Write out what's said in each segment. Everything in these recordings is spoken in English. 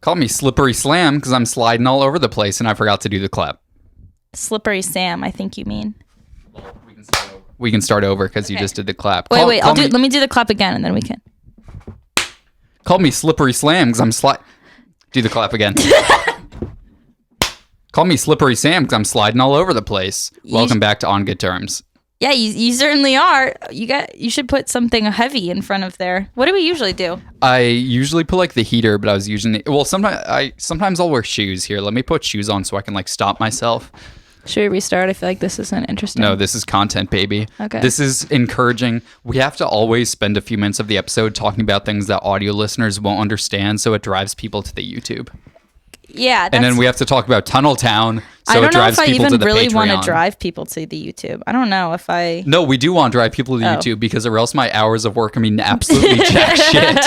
Call me Slippery Slam because I'm sliding all over the place and I forgot to do the clap. Slippery Sam, I think you mean. We can start over because you just did the clap. Wait, let me do the clap again and then we can. Call me Slippery Slam because I'm do the clap again. Call me Slippery Sam because I'm sliding all over the place. Welcome back to On Good Terms. Yeah, you certainly are. You should put something heavy in front of there. What do we usually do? I usually put like the heater, but I was using sometimes I'll wear shoes here. Let me put shoes on so I can like stop myself. Should we restart? I feel like this isn't interesting. No, this is content, baby. Okay. This is encouraging. We have to always spend a few minutes of the episode talking about things that audio listeners won't understand, so it drives people to the YouTube. Yeah. And then we have to talk about Tunnel Town, so it drives people to the Patreon. I don't know if I even really want to drive people to the YouTube. I don't know if I... No, we do want to drive people to YouTube because or else my hours of work, absolutely jack shit.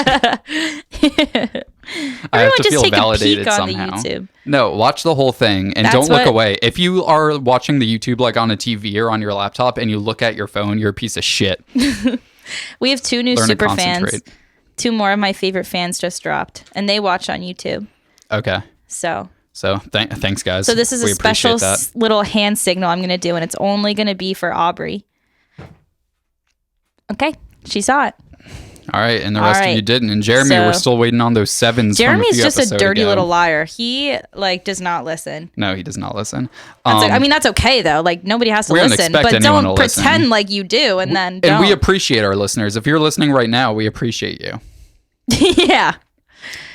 I have to just feel take validated a peek somehow. On the YouTube. No, watch the whole thing and don't look away. If you are watching the YouTube like on a TV or on your laptop and you look at your phone, you're a piece of shit. We have 2 new super fans. 2 more of my favorite fans just dropped, and they watch on YouTube. Okay. So thanks, guys. So this is a special little hand signal I'm going to do, and it's only going to be for Aubrey. Okay, she saw it. All right, and the rest of you didn't. And Jeremy, we're still waiting on those 7s. Jeremy's just a dirty little liar. He does not listen. No, he does not listen. That's okay though. Like nobody has to listen, but don't pretend like you do, and then don't. And we appreciate our listeners. If you're listening right now, we appreciate you. Yeah.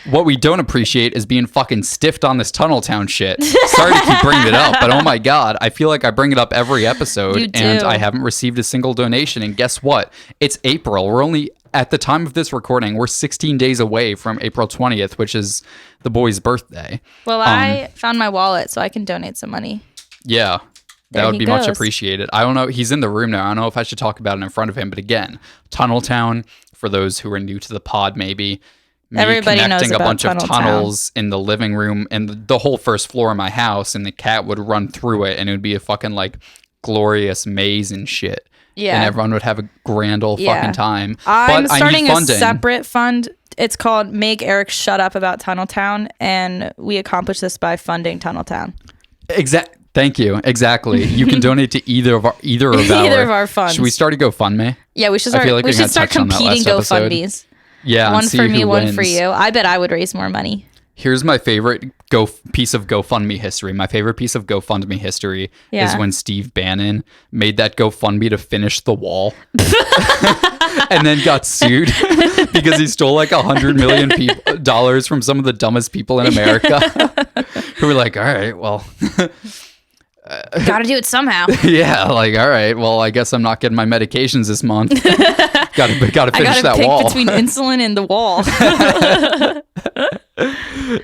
What we don't appreciate is being fucking stiffed on this Tunnel Town shit. Sorry to keep bringing it up, but oh my God, I feel like I bring it up every episode and I haven't received a single donation. And guess what? It's April. We're only, at the time of this recording, we're 16 days away from April 20th, which is the boy's birthday. Well, I found my wallet, so I can donate some money. Yeah. That would be much appreciated. I don't know. He's in the room now. I don't know if I should talk about it in front of him. But again, Tunnel Town, for those who are new to the pod, maybe. Everybody knows connecting about a bunch of tunnels in the living room and the whole first floor of my house, and the cat would run through it, and it would be a fucking like glorious maze and shit. Yeah, and everyone would have a grand old fucking time. I'm starting a separate fund. It's called "Make Eric Shut Up About Tunnel Town," and we accomplish this by funding Tunnel Town. Thank you. Exactly. You can donate to either of our funds. Should we start a GoFundMe? Yeah, we should start. We should start competing GoFundMes. Yeah, one for me, one for you. I bet I would raise more money. Here's my favorite piece of GoFundMe history. My favorite piece of GoFundMe history is when Steve Bannon made that GoFundMe to finish the wall and then got sued because he stole like $100 million from some of the dumbest people in America who were like, all right, well... Gotta do it somehow. Yeah, like, all right, well, I guess I'm not getting my medications this month. gotta finish that wall. Between insulin and the wall.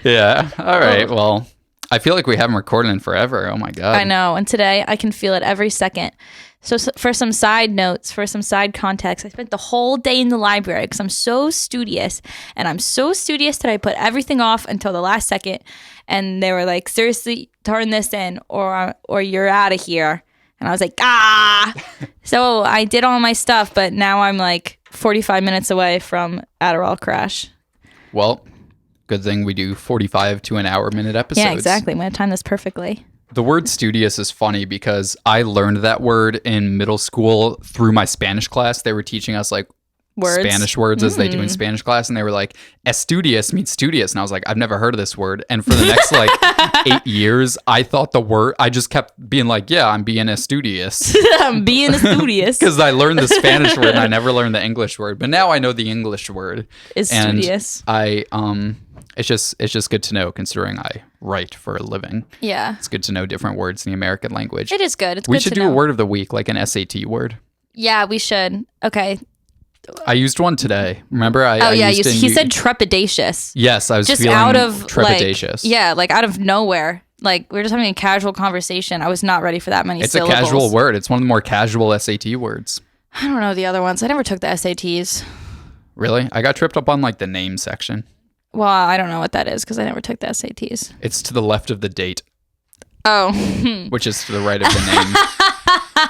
Yeah, all right, well, I feel like we haven't recorded in forever. Oh my God. I know, and today I can feel it every second. So for some side notes, for some side context, I spent the whole day in the library because I'm so studious. And I'm so studious that I put everything off until the last second. And they were like, seriously, turn this in or you're out of here. And I was like, ah. So I did all my stuff, but now I'm like 45 minutes away from Adderall crash. Well, good thing we do 45 to an hour minute episodes. Yeah, exactly. I'm going to time this perfectly. The word studious is funny because I learned that word in middle school through my Spanish class. They were teaching us like Spanish words as they do in Spanish class. And they were like, estudious means studious. And I was like, I've never heard of this word. And for the next like 8 years, I thought I just kept being like, yeah, I'm being studious. I'm being studious. Because I learned the Spanish word and I never learned the English word. But now I know the English word. Is studious. It's just good to know considering I write for a living. Yeah. It's good to know different words in the American language. It is good. We should do a word of the week, like an SAT word. Yeah, we should. Okay. I used one today. Remember? He said trepidatious. Yes, I was just feeling out of trepidatious. Like out of nowhere. Like we were just having a casual conversation. I was not ready for that many syllables. It's a casual word. It's one of the more casual SAT words. I don't know the other ones. I never took the SATs. Really? I got tripped up on like the name section. Well, I don't know what that is because I never took the SATs. It's to the left of the date. Oh. Which is to the right of the name.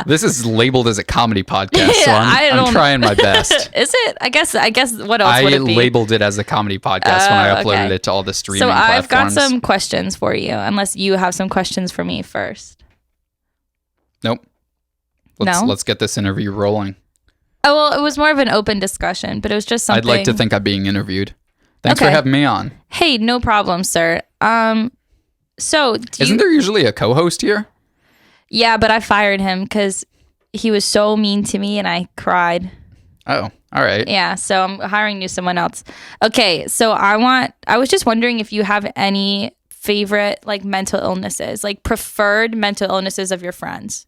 This is labeled as a comedy podcast, so I'm trying my best. Is it? I guess what else would it be? I labeled it as a comedy podcast when I uploaded it to all the streaming platforms. So I've got some questions for you, unless you have some questions for me first. Nope. Let's get this interview rolling. Oh, well, it was more of an open discussion, but it was just something. I'd like to think I'm being interviewed. Thanks for having me on. Hey, no problem, sir. So isn't there usually a co-host here? Yeah, but I fired him because he was so mean to me and I cried. Oh, all right. Yeah, so I'm hiring someone else. Okay, so I was just wondering if you have any favorite like mental illnesses, like preferred mental illnesses of your friends.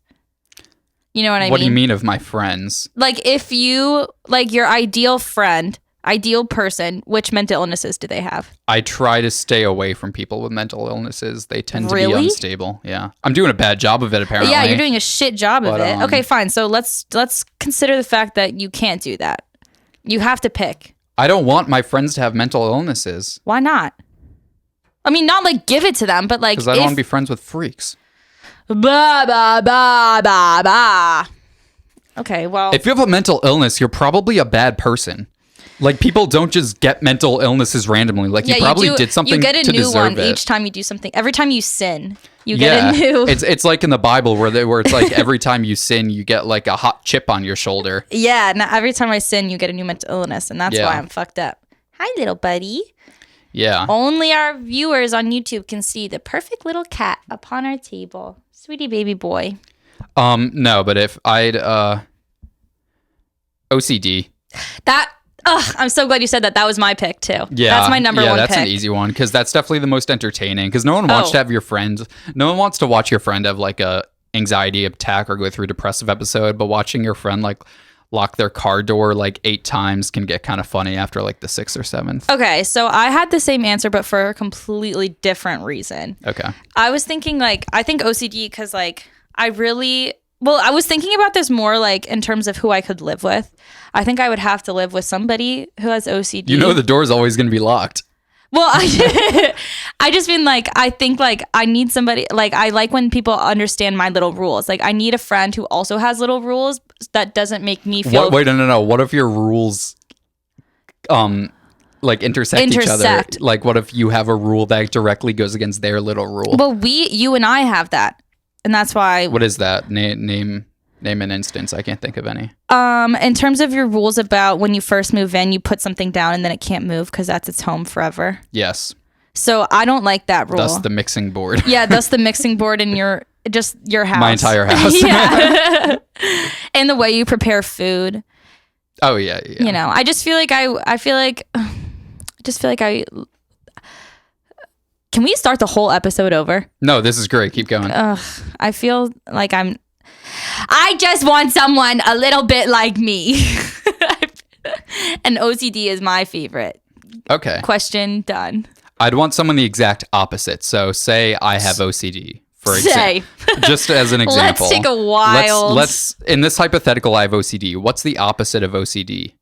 You know what I mean? What do you mean of my friends? Like if you, like your ideal friend, ideal person, which mental illnesses do they have? I try to stay away from people with mental illnesses. They tend to be unstable. Yeah. I'm doing a bad job of it, apparently. Yeah, you're doing a shit job of it. Okay, fine. So let's consider the fact that you can't do that. You have to pick. I don't want my friends to have mental illnesses. Why not? I mean, not like give it to them, but like... Because I don't want to be friends with freaks. Bah, bah, bah, bah, bah. Okay, well... If you have a mental illness, you're probably a bad person. Like, people don't just get mental illnesses randomly. Like, you probably did something to deserve it. You get a new one each time you do something. Every time you sin, you get a new... It's like in the Bible where it's like every time you sin, you get like a hot chip on your shoulder. Yeah, and every time I sin, you get a new mental illness, and that's why I'm fucked up. Hi, little buddy. Yeah. Only our viewers on YouTube can see the perfect little cat upon our table. Sweetie baby boy. No, but if I'd OCD. I'm so glad you said that. That was my pick too. Yeah, that's my number one pick. Yeah, that's an easy one because that's definitely the most entertaining. Because no one wants to have your friend. No one wants to watch your friend have like a anxiety attack or go through a depressive episode. But watching your friend like lock their car door like 8 times can get kind of funny after like the 6th or 7th. Okay, so I had the same answer, but for a completely different reason. Okay. I was thinking like I think OCD because like I was thinking about this more like in terms of who I could live with. I think I would have to live with somebody who has OCD. You know the door's always going to be locked. Well, I just mean like, I think like I need somebody, like I like when people understand my little rules. Like I need a friend who also has little rules that doesn't make me feel... Wait, no. What if your rules like intersect each other? Like what if you have a rule that directly goes against their little rule? Well, you and I have that. And that's why... What is that? Name an instance. I can't think of any. In terms of your rules about when you first move in, you put something down and then it can't move because that's its home forever. Yes. So I don't like that rule. Thus the mixing board. Yeah, thus the mixing board in your house. My entire house. Yeah. And the way you prepare food. Oh yeah. You know, I just feel like Can we start the whole episode over? No, this is great. Keep going. I feel like I just want someone a little bit like me. And OCD is my favorite. Okay. Question done. I'd want someone the exact opposite. So say I have OCD, for example. Just as an example. Let's take a wild... Let's in this hypothetical, I have OCD. What's the opposite of OCD?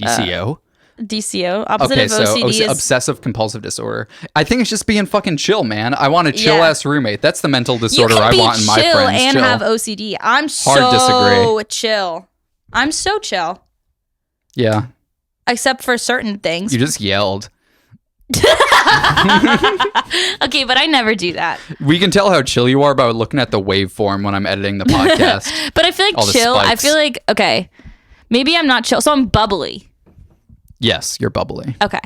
DCO? DCO. Opposite of OCD is... obsessive compulsive disorder. I think it's just being fucking chill, man. I want a chill-ass roommate. That's the mental disorder I want in my friends. You can be chill and have OCD. I'm chill. I'm so chill. Yeah. Except for certain things. You just yelled. Okay, but I never do that. We can tell how chill you are by looking at the waveform when I'm editing the podcast. But I feel like chill. I feel like, okay, maybe I'm not chill. So I'm bubbly. Yes, you're bubbly. Okay.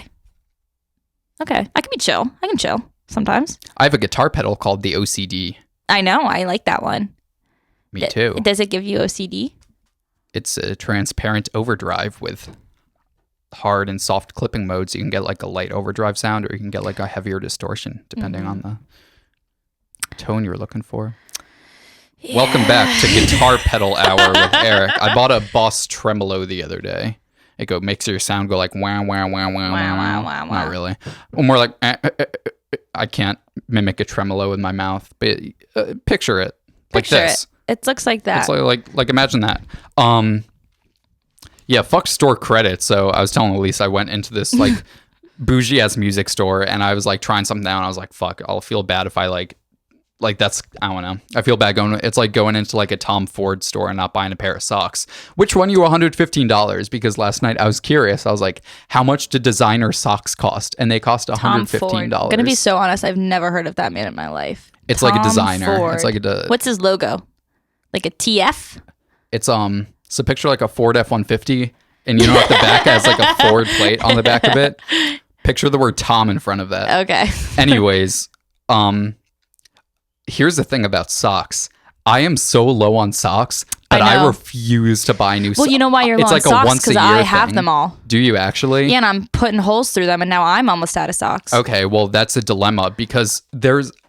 I can be chill. I can chill sometimes. I have a guitar pedal called the OCD. I know. I like that one. Me too. Does it give you OCD? It's a transparent overdrive with hard and soft clipping modes. You can get like a light overdrive sound or you can get like a heavier distortion depending on the tone you're looking for. Yeah. Welcome back to Guitar Pedal Hour with Eric. I bought a Boss Tremolo the other day. It makes your sound go like wah, wah, wah, wah, wah, wah. Not really. More like I can't mimic a tremolo with my mouth, but picture it like this. It looks like that. It's like imagine that. Yeah, fuck store credit. So I was telling Elise I went into this like bougie ass music store and I was like trying something out. And I was like, fuck, I'll feel bad if I like like that's, I don't know. I feel bad it's like going into like a Tom Ford store and not buying a pair of socks. Which one you $115? Because last night I was curious. I was like, how much do designer socks cost? And they cost $115. I'm gonna be so honest. I've never heard of that man in my life. It's Tom like a designer. Ford. It's like what's his logo? Like a TF? It's a picture like a Ford F-150, and you know at the back has like a Ford plate on the back of it. Picture the word Tom in front of that. Okay. Anyways, here's the thing about socks. I am so low on socks that I refuse to buy new socks. Well, you know why you're low on socks? Because I have them all. Do you actually? Yeah, and I'm putting holes through them, and now I'm almost out of socks. Okay, well, that's a dilemma because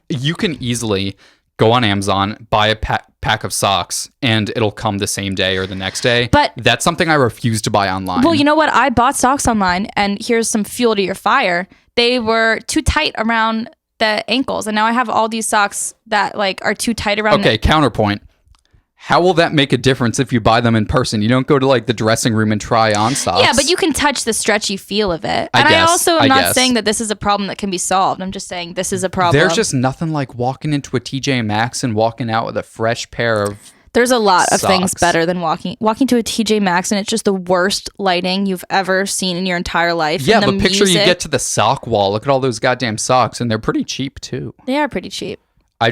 you can easily go on Amazon, buy a pack of socks, and it'll come the same day or the next day. But that's something I refuse to buy online. Well, you know what? I bought socks online, and here's some fuel to your fire. They were too tight around the ankles, and now I have all these socks that like are too tight around. Okay, counterpoint. How will that make a difference if you buy them in person? You don't go to like the dressing room and try on socks. Yeah, but you can touch the stretchy feel of it. I also am not saying that this is a problem that can be solved. I'm just saying this is a problem. There's just nothing like walking into a TJ Maxx and walking out with a fresh pair of There's a lot of socks. things better than walking to a TJ Maxx, and it's just the worst lighting you've ever seen in your entire life. Yeah, but picture you get to the sock wall. Look at all those goddamn socks, and they're pretty cheap too. They are pretty cheap. I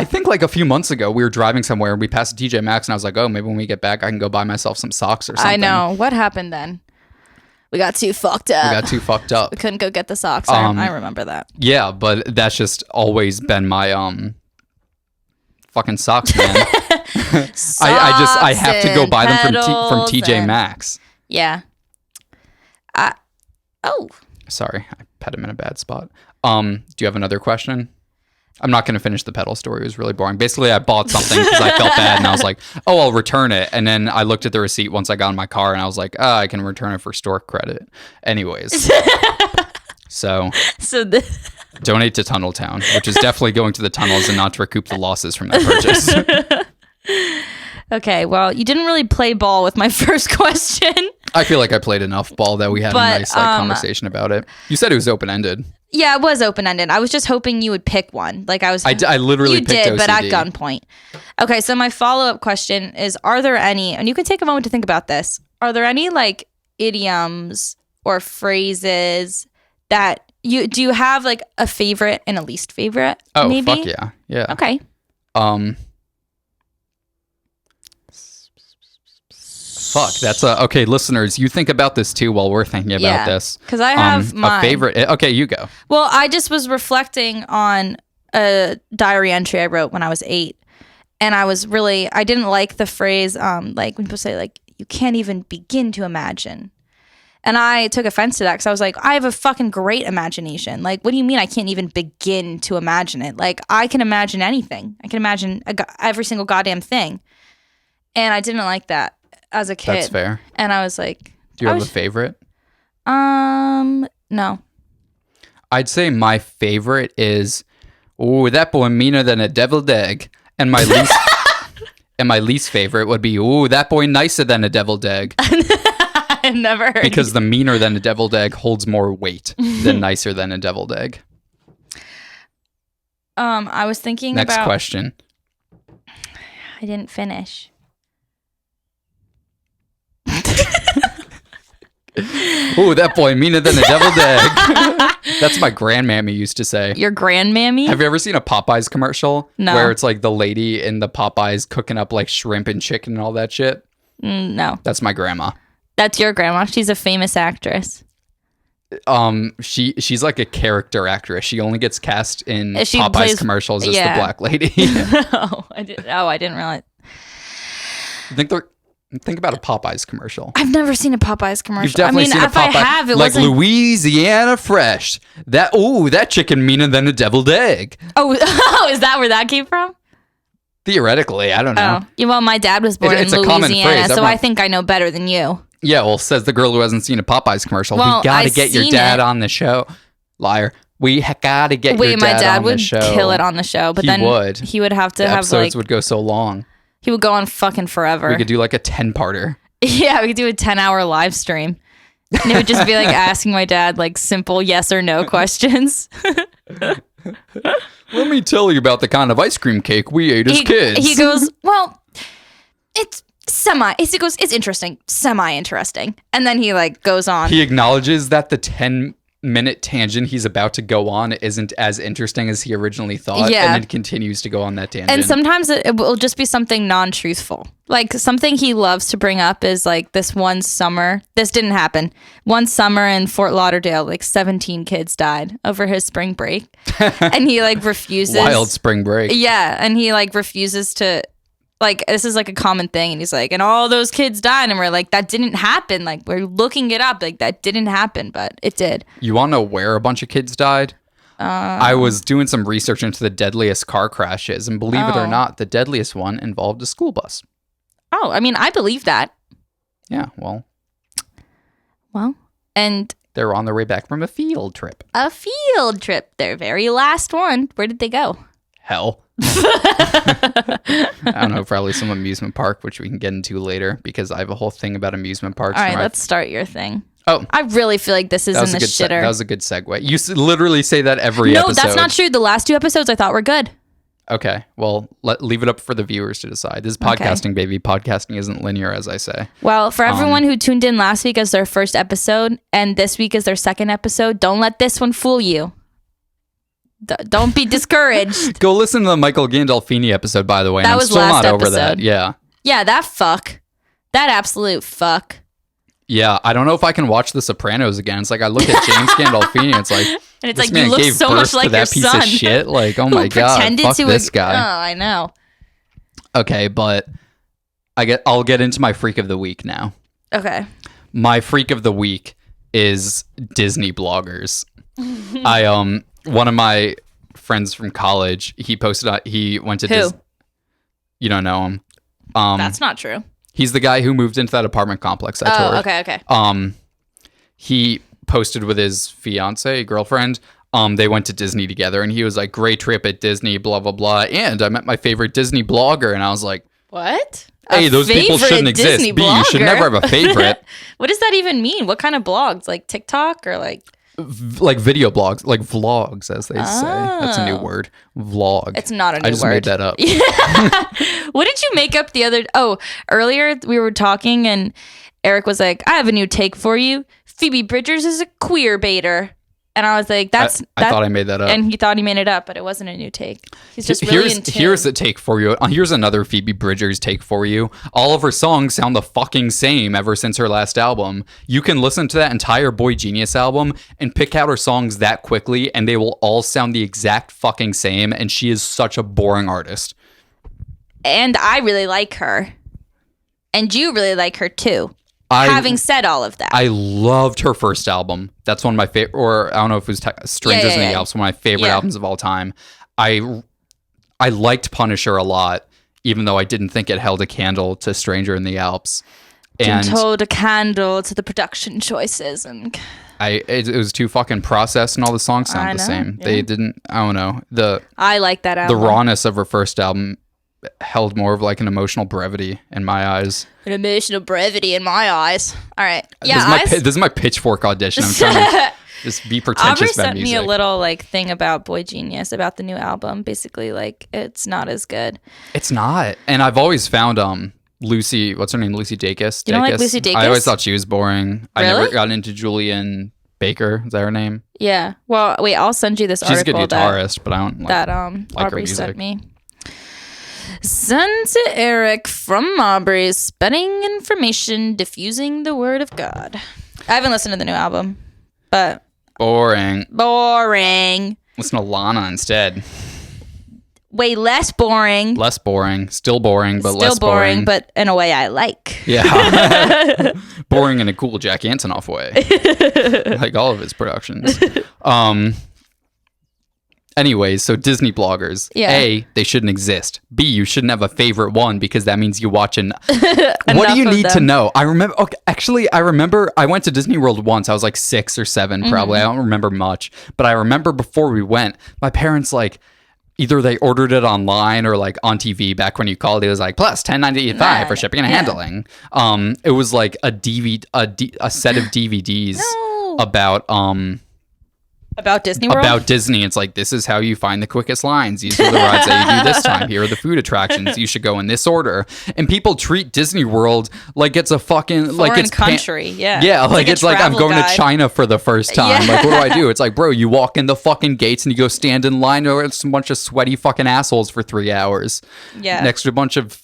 think like a few months ago, we were driving somewhere and we passed a TJ Maxx and I was like, oh, maybe when we get back, I can go buy myself some socks or something. I know. What happened then? We got too fucked up. We couldn't go get the socks. I remember that. Yeah, but that's just always been my fucking socks, man. I have to go buy them from TJ Maxx. Yeah. Sorry, I pet him in a bad spot. Do you have another question? I'm not going to finish the pedal story. It was really boring. Basically, I bought something because I felt bad, and I was like, oh, I'll return it. And then I looked at the receipt once I got in my car, and I was like, I can return it for store credit. Anyways. So donate to Tunnel Town, which is definitely going to the tunnels and not to recoup the losses from that purchase. Okay, well, you didn't really play ball with my first question. I feel like I played enough ball that we had a nice conversation about it. You said it was open-ended. Yeah, it was open-ended. I was just hoping you would pick one. Like I literally picked OCD. But at gunpoint. Okay, so my follow-up question is, are there any, and you can take a moment to think about this, are there any like idioms or phrases that do you have like a favorite and a least favorite? Oh, maybe? fuck yeah. Yeah. Okay. Fuck, that's okay, listeners, you think about this too while we're thinking about this. Because I have mine. A favorite. Okay, you go. Well, I just was reflecting on a diary entry I wrote when I was 8. And I didn't like the phrase, like when people say like, you can't even begin to imagine. And I took offense to that because I was like, I have a fucking great imagination. Like, what do you mean I can't even begin to imagine it? Like, I can imagine anything. I can imagine every single goddamn thing. And I didn't like that as a kid. That's fair. And I was like... Do you have a favorite? No. I'd say my favorite is, ooh, that boy meaner than a deviled egg. And my least... and my least favorite would be, ooh, that boy nicer than a deviled egg. I've never heard. Because the meaner than a deviled egg holds more weight than nicer than a deviled egg. I was thinking Next question. I didn't finish. Ooh, that boy meaner than a deviled egg. That's my grandmammy used to say. Your grandmammy? Have you ever seen a Popeyes commercial? No. Where it's like the lady in the Popeyes cooking up like shrimp and chicken and all that shit? No. That's my grandma. That's your grandma. She's a famous actress. She's like a character actress. She only gets cast in Popeyes commercials as the black lady. I didn't realize. Think about a Popeyes commercial. I've never seen a Popeyes commercial. You've definitely seen a Popeyes. I have, it like wasn't... Louisiana Fresh. That chicken meaner than a deviled egg. Oh, is that where that came from? Theoretically, I don't know. Oh. Yeah, well, my dad was born in Louisiana, so I think I know better than you. Yeah, well, says the girl who hasn't seen a Popeyes commercial. Well, we gotta get your dad on the show. Liar. We gotta get your dad on the show. My dad would kill it on the show, but he would have to have episodes would go so long. He would go on fucking forever. We could do like a 10-parter. Yeah, we could do a 10-hour live stream. And it would just be like asking my dad like simple yes or no questions. Let me tell you about the kind of ice cream cake we ate as kids. He goes, well, it's it's interesting, semi-interesting. And then he like goes on. He acknowledges that the 10-minute tangent he's about to go on isn't as interesting as he originally thought. Yeah. And then continues to go on that tangent. And sometimes it will just be something non-truthful. Like something he loves to bring up is like this one summer. This didn't happen. One summer in Fort Lauderdale, like 17 kids died over his spring break. And he like refuses. Wild spring break. Yeah. And he like refuses to, like, this is like a common thing. And he's like, and all those kids died. And we're like, that didn't happen. Like, we're looking it up. Like, that didn't happen, but it did. You want to know where a bunch of kids died? I was doing some research into the deadliest car crashes. And believe it or not, the deadliest one involved a school bus. Oh, I mean, I believe that. Yeah, well. And they were on their way back from a field trip. Their very last one. Where did they go? Hell. I don't know, probably some amusement park, which we can get into later because I have a whole thing about amusement parks. All right, let's start your thing. Oh, I really feel like this is in the shitter. That was a good segue. You literally say that every episode. No, that's not true. The last 2 episodes I thought were good. Okay, well, leave it up for the viewers to decide. This is podcasting, baby. Podcasting isn't linear, as I say. Well, for everyone who tuned in last week as their first episode and this week as their second episode, don't let this one fool you. Don't be discouraged. Go listen to the Michael Gandolfini episode, by the way. That I'm was still last not over episode. that. Yeah. Yeah, that absolute fuck. Yeah, I don't know if I can watch The Sopranos again. It's like I look at James Gandolfini, it's like, and it's this like man you look gave so birth much like to that your piece son. of shit. Like, oh my god, fuck this guy. Oh, I know. Okay, but I'll get into my freak of the week now. Okay. My freak of the week is Disney bloggers. One of my friends from college, he went to Who? You don't know him. That's not true. He's the guy who moved into that apartment complex I toured. Okay. He posted with his girlfriend. They went to Disney together, and he was like, "Great trip at Disney, blah blah blah." And I met my favorite Disney blogger, and I was like, "What? A, those people shouldn't exist. Disney B, you should never have a favorite." What does that even mean? What kind of blogs? Like TikTok or like? Like video blogs, like vlogs, as they say. That's a new word. Vlog. It's not a new word. I just made that up. What did you make up the other? Oh, earlier we were talking and Eric was like, "I have a new take for you. Phoebe Bridgers is a queer baiter." And I was like, I thought I made that up. And he thought he made it up, but it wasn't a new take. He's just really in tune. Here's a take for you. Here's another Phoebe Bridgers take for you. All of her songs sound the fucking same ever since her last album. You can listen to that entire Boy Genius album and pick out her songs that quickly, and they will all sound the exact fucking same, and she is such a boring artist. And I really like her. And you really like her too. Having said all of that, I loved her first album. That's one of my favorite, or I don't know if it was Strangers in the Alps, one of my favorite albums of all time. I liked Punisher a lot, even though I didn't think it held a candle to Stranger in the Alps. And hold a candle to the production choices, and it was too fucking processed, and all the songs sound the same. Yeah. They didn't. I don't know. I like that album. The rawness of her first album held more of like an emotional brevity in my eyes. An emotional brevity in my eyes. All right. Yeah. This is my pitchfork audition. I'm trying to just be pretentious about music. Aubrey sent me a little like thing about Boy Genius, about the new album. Basically, like it's not as good. It's not. And I've always found Lucy, what's her name? Lucy Dacus. You don't like Lucy Dacus? I always thought she was boring. Really? I never got into Julian Baker. Is that her name? Yeah. Well, wait, I'll send you this article. She's a good guitarist, but I don't like that Aubrey sent me. Send to Eric from Aubrey, spreading information, diffusing the word of God. I haven't listened to the new album, but boring. Listen to Lana instead. Way less boring. Less boring. Still boring, but less boring. But in a way I like. Yeah. Boring in a cool Jack Antonoff way. Like all of his productions. Anyways, so Disney bloggers. Yeah. A, they shouldn't exist. B, you shouldn't have a favorite one because that means you watch what do you need to know? I remember, I went to Disney World once. I was like 6 or 7 probably. I don't remember much. But I remember before we went, my parents like, either they ordered it online or like on TV back when you called, it was like plus $10.95 for shipping and handling. It was like a set of DVDs about About Disney World? About Disney. It's like, this is how you find the quickest lines. These are the rides that you do this time. Here are the food attractions. You should go in this order. And people treat Disney World like it's a fucking... Foreign it's country, yeah. Yeah, it's like I'm going to China for the first time. Yeah. Like, what do I do? It's like, bro, you walk in the fucking gates and you go stand in line or it's a bunch of sweaty fucking assholes for 3 hours. Yeah. Next to a bunch of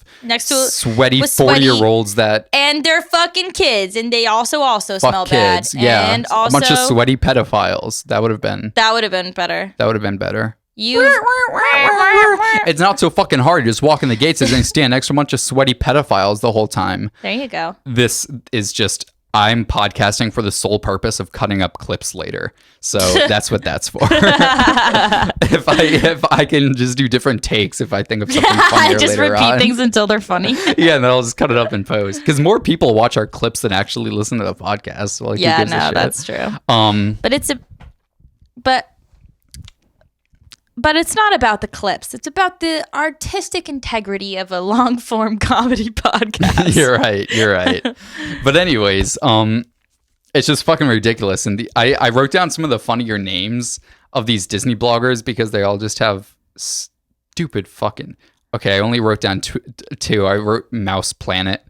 sweaty with 40-year-olds that... And they're fucking kids, and they also fuck smell kids. bad. Yeah. And also... a bunch of sweaty pedophiles. That would have been better. That would have been better. It's It's not so fucking hard. You just walk in the gates and then stand next to a bunch of sweaty pedophiles the whole time. There you go. This is just... I'm podcasting for the sole purpose of cutting up clips later. So that's what that's for. if I can just do different takes if I think of something funnier just later repeat on. things until they're funny. Yeah, and then I'll just cut it up and post. Because more people watch our clips than actually listen to the podcast. So like, Yeah, who gives a no, shit? that's true. But it's not about the clips. It's about the artistic integrity of a long form comedy podcast. You're right. But anyways, it's just fucking ridiculous. And I wrote down some of the funnier names of these Disney bloggers because they all just have stupid fucking... Okay, I only wrote down two. I wrote Mouse Planet.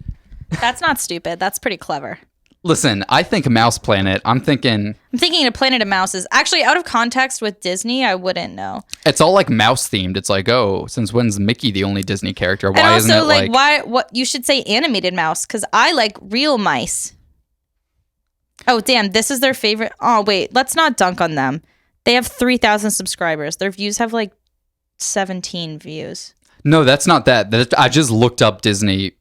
That's not stupid. That's pretty clever. Listen, I think Mouse Planet, I'm thinking a Planet of Mouses. Actually, out of context with Disney, I wouldn't know. It's all like mouse themed. It's like, oh, since when's Mickey the only Disney character? Why isn't it like... what you should say animated mouse, because I like real mice. Oh, damn, this is their favorite. Oh, wait, let's not dunk on them. They have 3,000 subscribers. Their views have like 17 views. No, that's not that. I just looked up Disney.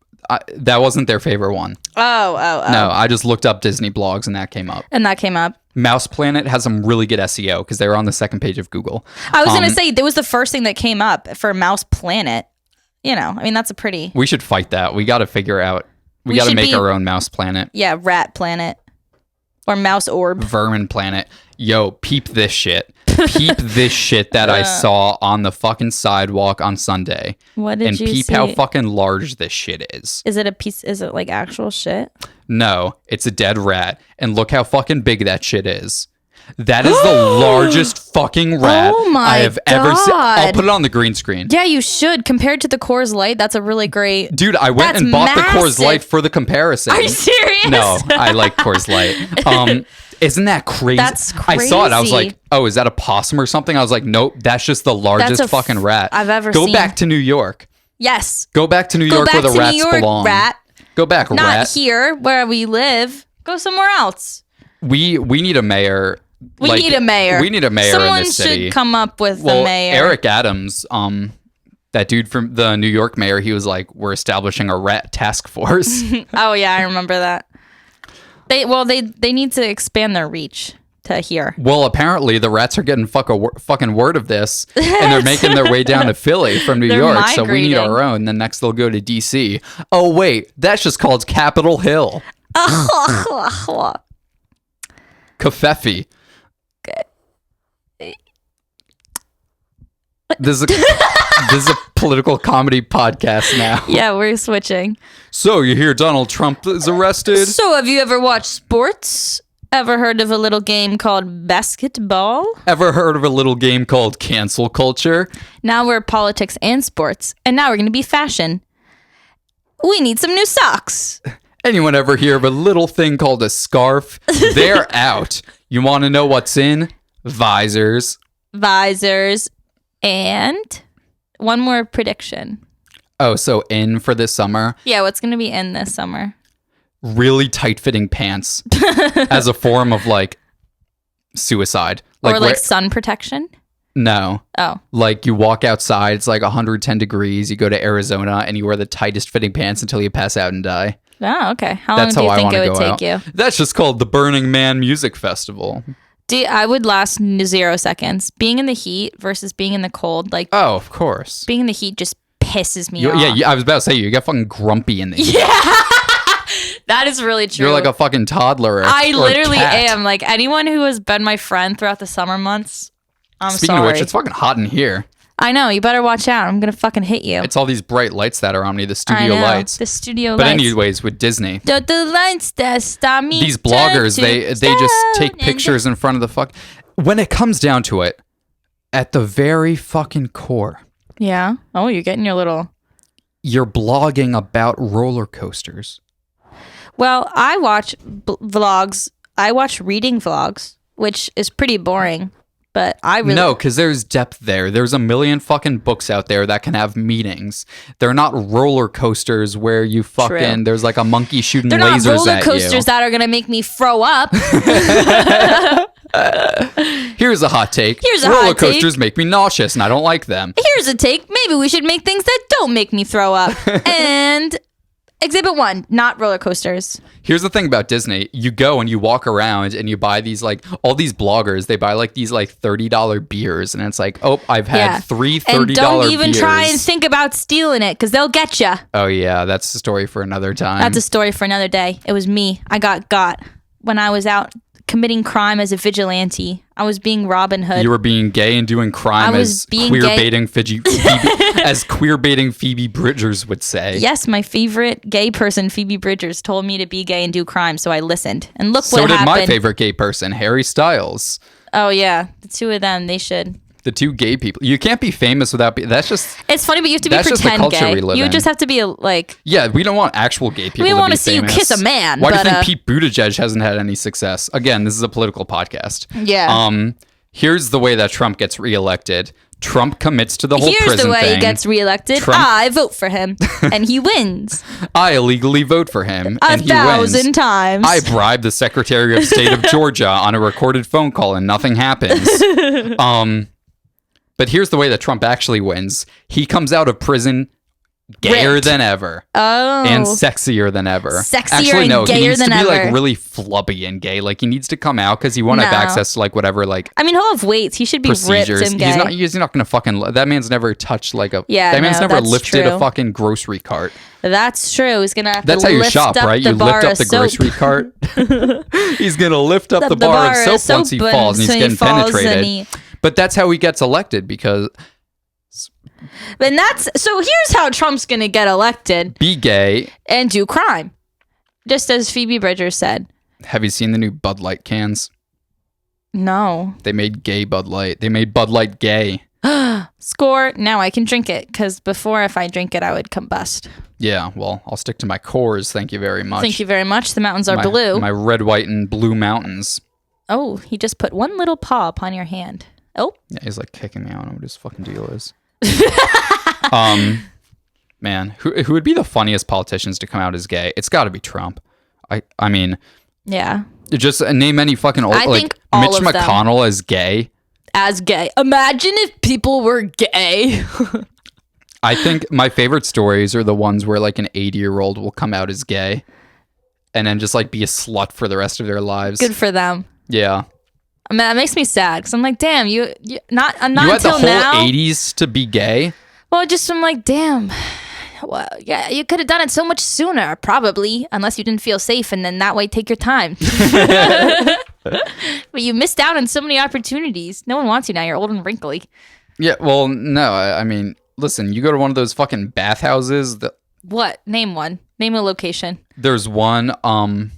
That wasn't their favorite one. Oh. No, I just looked up Disney blogs and that came up. Mouse Planet has some really good SEO because they were on the second page of Google. I was going to say, that was the first thing that came up for Mouse Planet. You know, I mean, that's a pretty... We should fight that. We got to figure out... We got to make our own Mouse Planet. Yeah, Rat Planet. Or Mouse Orb. Vermin Planet. Yo, peep this shit. Peep this shit that I saw on the fucking sidewalk on Sunday. What did you see? And peep how fucking large this shit is. Is it like actual shit? No, it's a dead rat. And look how fucking big that shit is. That is the largest fucking rat I have ever seen. I'll put it on the green screen. Yeah, you should. Compared to the Coors Light, that's a really great... Dude, I went and bought the Coors Light for the comparison. Are you serious? No, I like Coors Light. Isn't that crazy? That's crazy. I saw it. I was like, oh, is that a possum or something? I was like, nope, that's just the largest fucking rat I've ever seen. Go back to New York. Yes. Go back to New York where the rats belong. Rat. Go back, Not rat. Not here where we live. Go somewhere else. We need a mayor. We need a mayor. We need a mayor in this city. Someone should come up with the mayor. Eric Adams, that dude from the New York mayor, he was like, we're establishing a rat task force. Oh, yeah, I remember that. They need to expand their reach to here. Well, apparently the rats are getting fucking word of this, and they're making their way down to Philly from New York, migrating. So we need our own. Then next they'll go to DC. Oh, wait, that's just called Capitol Hill. Covfefe. This is a political comedy podcast now. Yeah, we're switching. So you hear Donald Trump is arrested? So have you ever watched sports? Ever heard of a little game called basketball? Ever heard of a little game called cancel culture? Now we're politics and sports, and now we're going to be fashion. We need some new socks. Anyone ever hear of a little thing called a scarf? They're out. You want to know what's in? Visors. And one more prediction. Oh, so in for this summer? Yeah, what's going to be in this summer? Really tight-fitting pants as a form of, like, suicide. Or sun protection? No. Oh. Like, you walk outside, it's like 110 degrees, you go to Arizona, and you wear the tightest-fitting pants until you pass out and die. Oh, okay. How long do you think it would take you? That's just called the Burning Man Music Festival. I would last 0 seconds. Being in the heat versus being in the cold, like... Oh, of course. Being in the heat just pisses me off. Yeah, I was about to say, you get fucking grumpy in the heat. Yeah! That is really true. You're like a fucking toddler. I literally am. Like, anyone who has been my friend throughout the summer months, I'm Speaking sorry. of which, it's fucking hot in here. I know. You better watch out. I'm going to fucking hit you. It's all these bright lights that are on me, the studio lights. The studio lights. But anyways, with Disney. The lights that stop me. These bloggers, they just take pictures in front of the fuck. when it comes down to it, at the very fucking core. Yeah. Oh, you're getting your little... You're blogging about roller coasters. Well, I watch vlogs. I watch reading vlogs, which is pretty boring. But I really... No, because there's depth there. There's a million fucking books out there that can have meanings. They're not roller coasters where you fucking... True. There's like a monkey shooting lasers at you. They're not roller coasters that are going to make me throw up. Here's a hot take. Roller coasters make me nauseous and I don't like them. Here's a take. Maybe we should make things that don't make me throw up. And exhibit 1, not roller coasters. Here's the thing about Disney. You go and you walk around and you buy these, like, all these bloggers, they buy like these like $30 beers and it's like, oh, I've had three $30 beers. And don't even try and think about stealing it because they'll get you. Oh yeah, that's a story for another time. That's a story for another day. It was me. I got when I was out committing crime as a vigilante. I was being Robin Hood. You were being gay and doing crime as queer baiting as queer baiting Phoebe Bridgers would say. Yes, my favorite gay person, Phoebe Bridgers, told me to be gay and do crime, so I listened. And look what happened. So did my favorite gay person, Harry Styles. Oh yeah, the two of them, they should. The two gay people. You can't be famous without that's just... It's funny, but you have to be pretend gay. You just have to be like... Yeah, we don't want actual gay people to be famous. We want to see you kiss a man. Why do you think Pete Buttigieg hasn't had any success? Again, this is a political podcast. Yeah. Here's the way that Trump gets reelected. Trump commits to the whole prison thing. Here's the way he gets reelected. I vote for him, and he wins. I illegally vote for him, and he wins. 1,000 times. I bribe the Secretary of State of Georgia on a recorded phone call, and nothing happens. But here's the way that Trump actually wins. He comes out of prison gayer than ever. Oh. And sexier than ever. Actually, no, gayer he needs to be ever. Like really flubby and gay. Like he needs to come out because he won't have access to like whatever like I mean, he'll have weights. He should be procedures. Ripped and gay. He's not gonna fucking that man's never touched like a that man's never lifted a fucking grocery cart. That's true. He's gonna have That's to how you lift shop, up right? The You bar lift up the grocery cart. He's gonna lift up the bar of soap once he falls and he's getting penetrated. But that's how he gets elected because and so here's how Trump's gonna get elected. Be gay. And do crime. Just as Phoebe Bridgers said. Have you seen the new Bud Light cans? No. They made gay Bud Light. They made Bud Light gay. Score. Now I can drink it. Because before, if I drink it, I would combust. Yeah, well, I'll stick to my cores. Thank you very much. Thank you very much. The mountains are blue. My red, white, and blue mountains. Oh, he just put one little paw upon your hand. Oh. Yeah, he's like kicking me out. I don't know what his fucking deal is. Man, who would be the funniest politicians to come out as gay? It's got to be Trump. I mean, yeah. Just name any fucking old like Mitch McConnell as gay. As gay. Imagine if people were gay. I think my favorite stories are the ones where like an 80-year-old will come out as gay, and then just like be a slut for the rest of their lives. Good for them. Yeah. I mean, that makes me sad because I'm like, damn, you not you had until the now. whole 80s to be gay. Well, I'm like, damn. Well, yeah, you could have done it so much sooner, probably, unless you didn't feel safe, and then that way take your time. But you missed out on so many opportunities. No one wants you now. You're old and wrinkly. Yeah, well, no, I mean, listen, you go to one of those fucking bathhouses. What? Name one. Name a location. There's one on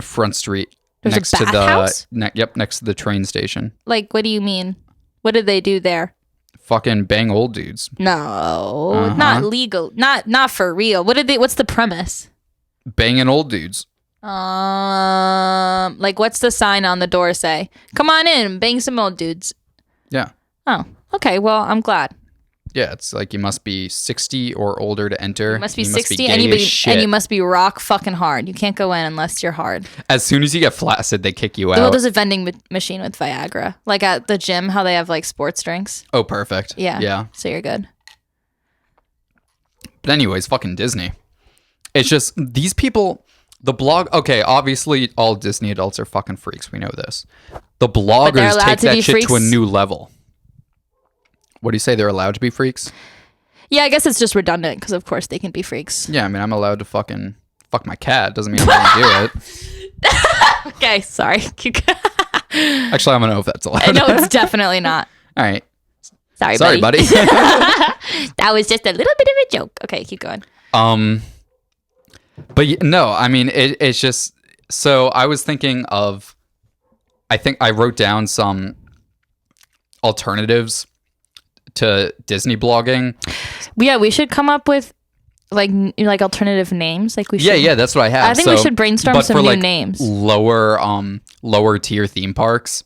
Front Street. There's next a bathhouse? Next to the train station. Like, what do you mean? What did they do there? Fucking bang old dudes. No, not legal. Not for real. What's the premise? Banging old dudes. Like what's the sign on the door say? Come on in, bang some old dudes. Yeah. Oh, okay. Well, I'm glad. Yeah, it's like you must be 60 or older to enter. You must be 60 and you must be rock fucking hard. You can't go in unless you're hard. As soon as you get flaccid, they kick you out. Well, there's a vending machine with Viagra. Like at the gym, how they have like sports drinks. Oh, perfect. Yeah. Yeah. So you're good. But anyways, fucking Disney. It's just these people, the blog. Okay, obviously all Disney adults are fucking freaks. We know this. The bloggers take that shit to a new level. What do you say? They're allowed to be freaks? Yeah, I guess it's just redundant because, of course, they can be freaks. Yeah, I mean, I'm allowed to fucking fuck my cat. Doesn't mean I'm going to do it. Okay, sorry. Actually, I don't know if that's allowed. I know it's definitely not. All right. Sorry, buddy. That was just a little bit of a joke. Okay, keep going. But no, I mean, it's just... So I was thinking of I think I wrote down some alternatives to Disney blogging. Yeah, we should come up with like alternative names. Like we should. Yeah, that's what I have. I think we should brainstorm some new names. Lower tier theme parks.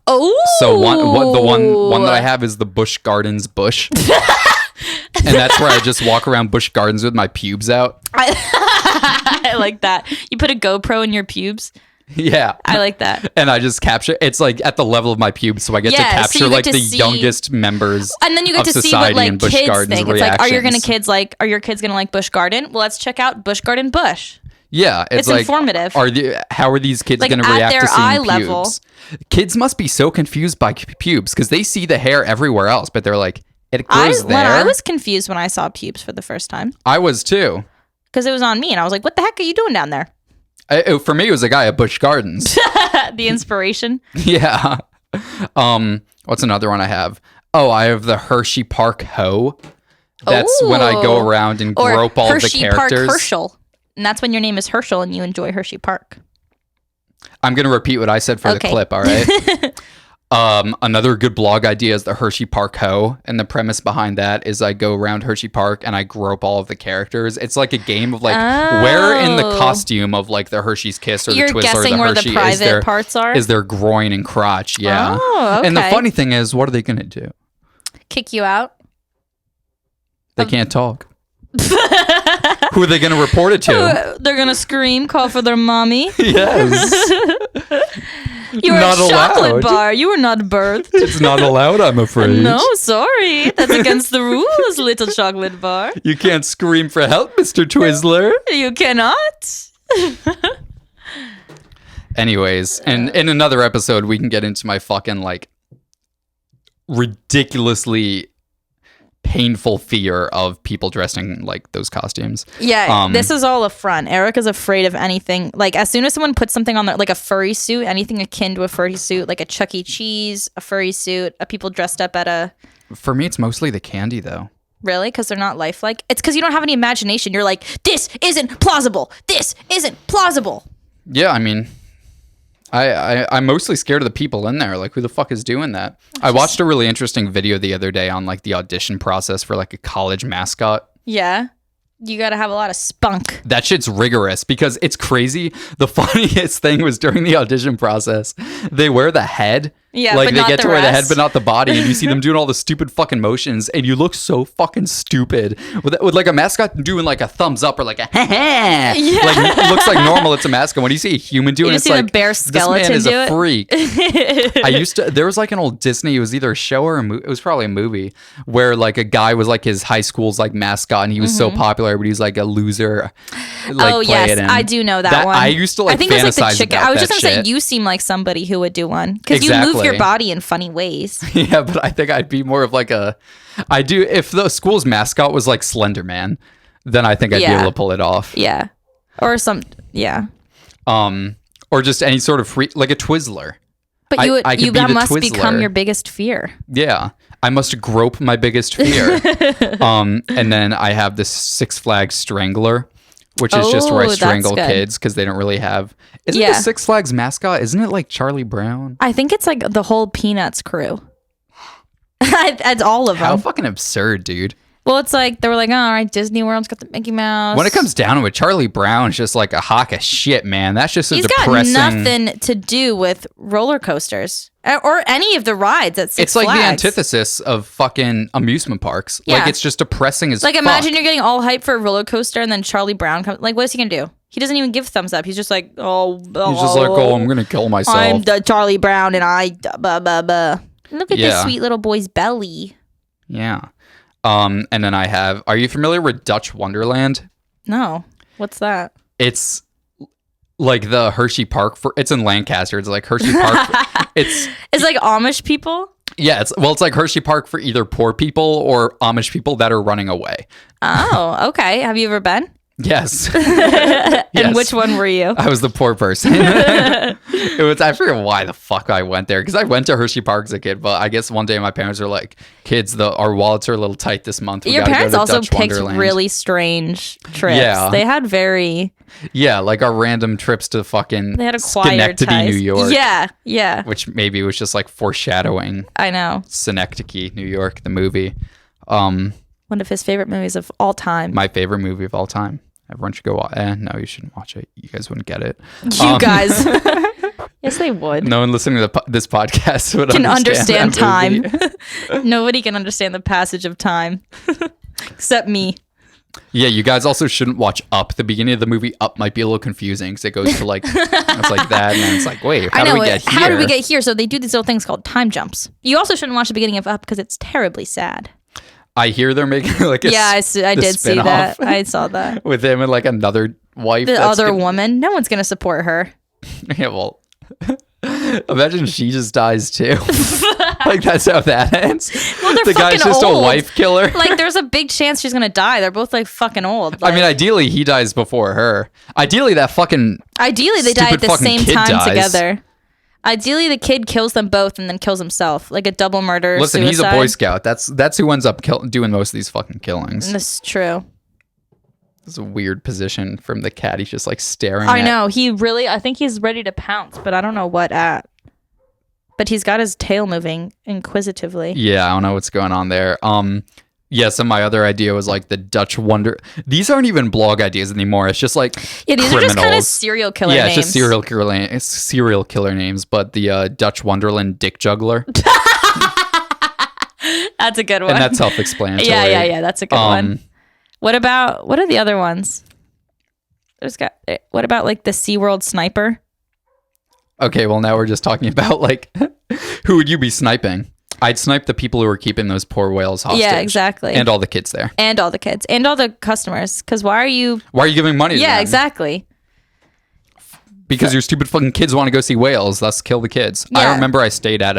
Oh, so the one that I have is the Busch Gardens Busch, and that's where I just walk around Busch Gardens with my pubes out. I like that. You put a GoPro in your pubes. Yeah, I like that. And I just capture. It's like at the level of my pubes, so I get to capture so like the youngest members. And then you get to see what like kids think. It's like, are your kids gonna like Busch Garden? Well, let's check out Busch Garden Busch. Yeah, it's like, informative. How are these kids like going to react to seeing eye pubes? Level. Kids must be so confused by pubes because they see the hair everywhere else, but they're like, it grows there. I was confused when I saw pubes for the first time. I was too. Because it was on me, and I was like, what the heck are you doing down there? For me, it was a guy at Busch Gardens. The inspiration? Yeah. What's another one I have? Oh, I have the Hershey Park Ho. That's when I go around and grope all Hershey the characters. Park Herschel. And that's when your name is Herschel and you enjoy Hershey Park. I'm going to repeat what I said for the clip, all right? Another good blog idea is the Hershey Park Ho. And the premise behind that is I go around Hershey Park and I grope all of the characters. It's like a game of like, where in the costume of like the Hershey's Kiss or the Twizzler or the Hershey where the private parts are? Is their groin and crotch, yeah. Oh, okay. And the funny thing is, what are they going to do? Kick you out? They can't talk. Who are they going to report it to? They're going to scream, call for their mommy. Yes. You were a chocolate bar. You were not birthed. It's not allowed, I'm afraid. No, sorry. That's against the rules, little chocolate bar. You can't scream for help, Mr. Twizzler. You cannot. Anyways, and in another episode, we can get into my fucking, like, ridiculously painful fear of people dressed in like those costumes. Yeah, this is all a front. Erica's afraid of anything. Like as soon as someone puts something on there, like a furry suit, anything akin to a furry suit, like a Chuck E. Cheese, a furry suit, a people dressed up at a. For me, it's mostly the candy though. Really? Because they're not lifelike? It's because you don't have any imagination. You're like, this isn't plausible. This isn't plausible. Yeah, I mean, I'm mostly scared of the people in there. Like, who the fuck is doing that? I watched a really interesting video the other day on like the audition process for like a college mascot. Yeah. You got to have a lot of spunk. That shit's rigorous because it's crazy. The funniest thing was during the audition process, they wear the head. Yeah, like but they not get the to wear the head, rest. but not the body, and you see them doing all the stupid fucking motions, and you look so fucking stupid with like a mascot doing like a thumbs up or like a ha. Yeah. Like it looks like normal. It's a mascot. When you see a human doing it, it's like the bear skeleton this man is do a it? freak. There was like an old Disney. It was either a show or it was probably a movie where like a guy was like his high school's like mascot, and he was so popular, but he was like a loser. Like, oh yes, I do know that one. I used to like I think it was like the chicken. about I was that just gonna shit. say you seem like somebody who would do one because you Exactly. move your body in funny ways. Yeah, but I think I'd be more of like if the school's mascot was like Slender Man, then I think I'd be able to pull it off. Yeah, or or just any sort of free, like a Twizzler. But that must become your biggest fear. Yeah, I must grope my biggest fear. And then I have this Six Flags Strangler, which is just where I strangle kids because they don't really have. Isn't the Six Flags mascot? Isn't it like Charlie Brown? I think it's like the whole Peanuts crew. That's all of them. How fucking absurd, dude. Well, it's like they were like, oh, all right, Disney World's got the Mickey Mouse. When it comes down to it, Charlie Brown's just like a hawk of shit, man. That's just He's depressing. got nothing to do with roller coasters or any of the rides at Six Flags. It's like the antithesis of fucking amusement parks. Yeah. Like it's just depressing as like fuck. imagine you're getting all hyped for a roller coaster and then Charlie Brown comes. Like, what is he gonna do? He doesn't even give thumbs up. He's just like, He's just like, I'm gonna kill myself. I'm the Charlie Brown and I blah blah blah. Look at this sweet little boy's belly. Yeah. And then I have. Are you familiar with Dutch Wonderland? No. What's that? It's like the Hershey Park it's in Lancaster. It's like Hershey Park. It's like Amish people. Yeah, it's like Hershey Park for either poor people or Amish people that are running away. Oh, okay. Have you ever been? Yes. And which one were you? I was the poor person. I forget why the fuck I went there, because I went to Hershey Park as a kid, but I guess one day my parents were like, kids, our wallets are a little tight this month. Your parents also picked really strange trips. Yeah. They had like our random trips to fucking they had acquired Schenectady, ties. New York. Yeah. Which maybe was just like foreshadowing. I know. Schenectady, New York, the movie. One of his favorite movies of all time. My favorite movie of all time. Everyone should go watch it. No, you shouldn't watch it. You guys wouldn't get it. You guys. Yes, they would. No one listening to this podcast would understand time. Nobody can understand the passage of time. Except me. Yeah, you guys also shouldn't watch Up. The beginning of the movie Up might be a little confusing because it goes to like, it's like that, and then it's like, wait, how do we get here? How did we get here? So they do these little things called time jumps. You also shouldn't watch the beginning of Up because it's terribly sad. I hear they're making like I did see that. I saw that. With him and like another wife. The other woman. No one's going to support her. Yeah, well, imagine she just dies too. Like that's how that ends. Well, they're the guy's just old. A wife killer. Like there's a big chance she's going to die. They're both like fucking old. Like, I mean, ideally he dies before her. Ideally they die at the same time together. Ideally, the kid kills them both and then kills himself, like a double murder. Listen, suicide. He's a Boy Scout. That's who ends up doing most of these fucking killings. That's true. It's a weird position from the cat. He's just like staring. I know. I think he's ready to pounce, but I don't know what at. But he's got his tail moving inquisitively. Yeah, I don't know what's going on there. Yeah, so my other idea was like the Dutch Wonder. These aren't even blog ideas anymore. It's just like these criminals. Are just kind of serial killer names. Yeah, it's just serial killer names. But the Dutch Wonderland Dick Juggler. That's a good one. And that's self-explanatory. Yeah. That's a good one. What are the other ones? What about like the SeaWorld sniper? Okay, well now we're just talking about like who would you be sniping? I'd snipe the people who are keeping those poor whales hostage. Yeah, exactly. And all the kids there. And all the kids. And all the customers. Because why are you giving money to them? Yeah, exactly. Because your stupid fucking kids want to go see whales. Thus kill the kids. Yeah. I remember I stayed at